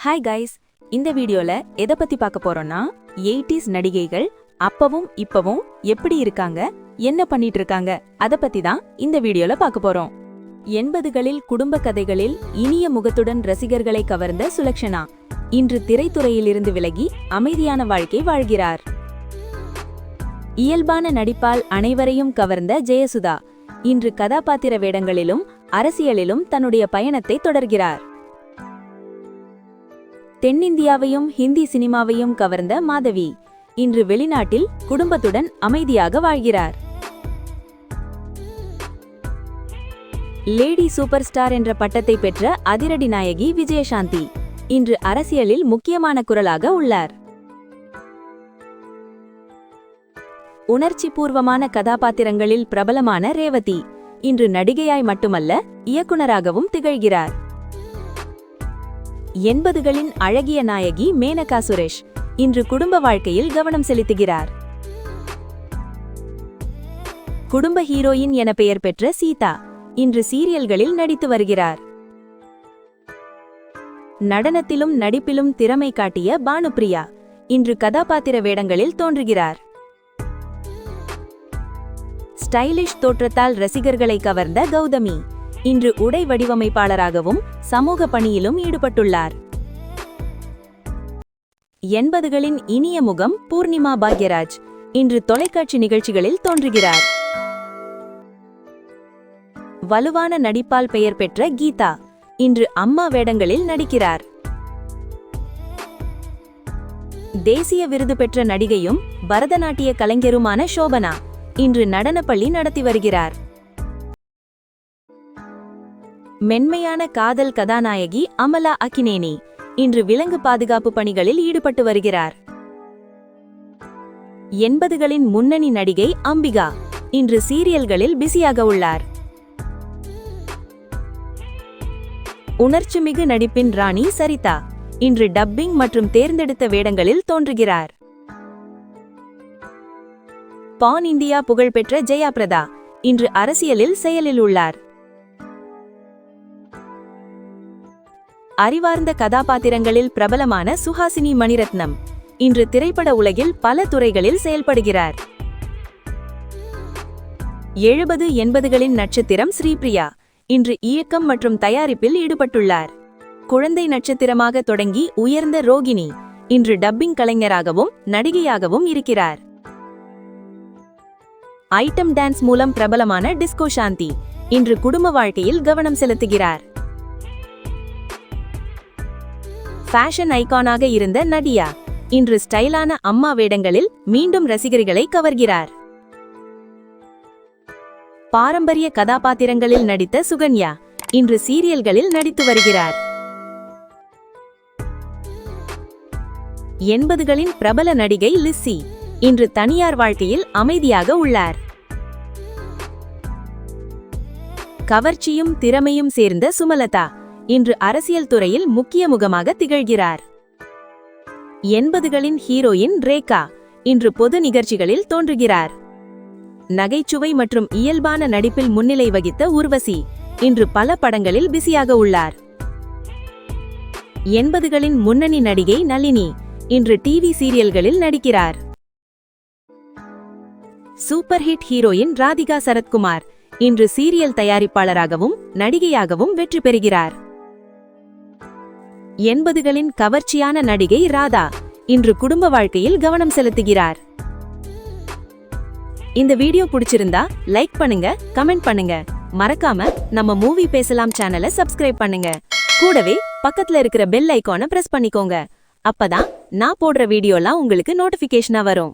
Hi guys, இந்த வீடியோல எதை பத்தி பார்க்க போறோம்னா 80s நடிகைகள் அப்பவும் இப்பவும் எப்படி இருக்காங்க, என்ன பண்ணிட்டு இருக்காங்க, அத பத்தி தான் இந்த வீடியோல பார்க்க போறோம். 80களில் குடும்ப கதைகளில் இனிய முகத்துடன் ரசிகர்களை கவர்ந்த சுலக்ஷனா இன்று திரைத்துறையிலிருந்து விலகி அமைதியான வாழ்க்கை வாழ்கிறார். இயல்பான நடிப்பால் அனைவரையும் கவர்ந்த ஜெயசுதா இன்று கதாபாத்திர வேடங்களிலும் அரசியலிலும் தன்னுடைய பயணத்தை தொடர்கிறார். தென்னிந்தியாவையும் ஹிந்தி சினிமாவையும் கவர்ந்த மாதவி இன்று வெளிநாட்டில் குடும்பத்துடன் அமைதியாக வாழ்கிறார். லேடி சூப்பர் ஸ்டார் என்ற பட்டத்தை பெற்ற அதிரடி நாயகி விஜயசாந்தி இன்று அரசியலில் முக்கியமான குரலாக உள்ளார். உணர்ச்சி பூர்வமான கதாபாத்திரங்களில் பிரபலமான ரேவதி இன்று நடிகையாய் மட்டுமல்ல இயக்குனராகவும் திகழ்கிறார். 80களின் அழகிய நாயகி மேனகா சுரேஷ் இன்று குடும்ப வாழ்க்கையில் கவனம் செலுத்துகிறார். குடும்ப ஹீரோயின் என பெயர் பெற்ற சீதா இன்று சீரியல்களில் நடித்து வருகிறார். நடனத்திலும் நடிப்பிலும் திறமை காட்டிய பானுப்பிரியா இன்று கதாபாத்திர வேடங்களில் தோன்றுகிறார். ஸ்டைலிஷ் தோற்றத்தால் ரசிகர்களை கவர்ந்த கௌதமி இன்று உடை வடிவமைப்பாளராகவும் சமூக பணியிலும் ஈடுபட்டுள்ளார். 80களின் இனிய முகம் பூர்ணிமா பாக்யராஜ் இன்று தொலைக்காட்சி நிகழ்ச்சிகளில் தோன்றுகிறார். வலுவான நடிப்பால் பெயர் பெற்ற கீதா இன்று அம்மா வேடங்களில் நடிக்கிறார். தேசிய விருது பெற்ற நடிகையும் பரதநாட்டிய கலைஞருமான சோபனா இன்று நடனப்பள்ளி நடத்தி வருகிறார். மென்மையான காதல் கதாநாயகி அமலா அக்கினேனி இன்று விலங்கு பாதுகாப்பு பணிகளில் ஈடுபட்டு வருகிறார். 80களின் முன்னணி நடிகை அம்பிகா இன்று சீரியல்களில் பிஸியாக உள்ளார். உணர்ச்சிமிகு நடிப்பின் ராணி சரிதா இன்று டப்பிங் மற்றும் தேர்ந்தெடுத்த வேடங்களில் தோன்றுகிறார். பான் இந்தியா புகழ்பெற்ற ஜெயா பிரதா இன்று அரசியலில் செயலில் உள்ளார். அறிவார்ந்த கதாபாத்திரங்களில் பிரபலமான சுஹாசினி மணிரத்னம் இன்று திரைப்பட உலகில் பல துறைகளில் செயல்படுகிறார். 70-80களின் நட்சத்திரம் ஸ்ரீபிரியா இன்று இயக்கம் மற்றும் தயாரிப்பில் ஈடுபட்டுள்ளார். குழந்தை நட்சத்திரமாக தொடங்கி உயர்ந்த ரோகிணி இன்று டப்பிங் கலைஞராகவும் நடிகையாகவும் இருக்கிறார். ஐட்டம் டான்ஸ் மூலம் பிரபலமான டிஸ்கோ சாந்தி இன்று குடும்ப வாழ்க்கையில் கவனம் செலுத்துகிறார். ஃபேஷன் ஐகானாக இருந்த நடியா இன்று ஸ்டைலான அம்மா வேடங்களில் மீண்டும் ரசிகர்களை கவர்கிறார். பாரம்பரிய கதாபாத்திரங்களில் நடித்த சுகன்யா இன்று சீரியல்களில் நடித்து வருகிறார். 80களின் பிரபல நடிகை லிஸ்ஸி இன்று தனியார் வாழ்க்கையில் அமைதியாக உள்ளார். கவர்ச்சியும் திறமையும் சேர்ந்த சுமலதா இன்று அரசியல் துறையில் முக்கிய முகமாக திகழ்கிறார். 80களின் ஹீரோயின் ரேகா இன்று பொது நிகழ்ச்சிகளில் தோன்றுகிறார். நகைச்சுவை மற்றும் இயல்பான நடிப்பில் முன்னிலை வகித்த உர்வசி இன்று பல படங்களில் பிஸியாக உள்ளார். 80களின் முன்னணி நடிகை நளினி இன்று டிவி சீரியல்களில் நடிக்கிறார். Super hit heroine Radhika Sarathkumar இன்று சீரியல் தயாரிப்பாளராகவும் நடிகையாகவும் வெற்றி பெறுகிறார். 80களின் கவர்ச்சியான நடிகை ராதா இன்று குடும்ப வாழ்க்கையில் கவனம் செலுத்துகிறார். இந்த வீடியோ பிடிச்சிருந்தா லைக் பண்ணுங்க, கமெண்ட் பண்ணுங்க, மறக்காம நம்ம மூவி பேசலாம் சேனலை சப்ஸ்கிரைப் பண்ணுங்க. கூடவே பக்கத்துல இருக்கிற பெல் ஐகானை பிரஸ் பண்ணிக்கோங்க. அப்பதான் நான் போடுற வீடியோலாம் உங்களுக்கு நோட்டிபிகேஷனா வரும்.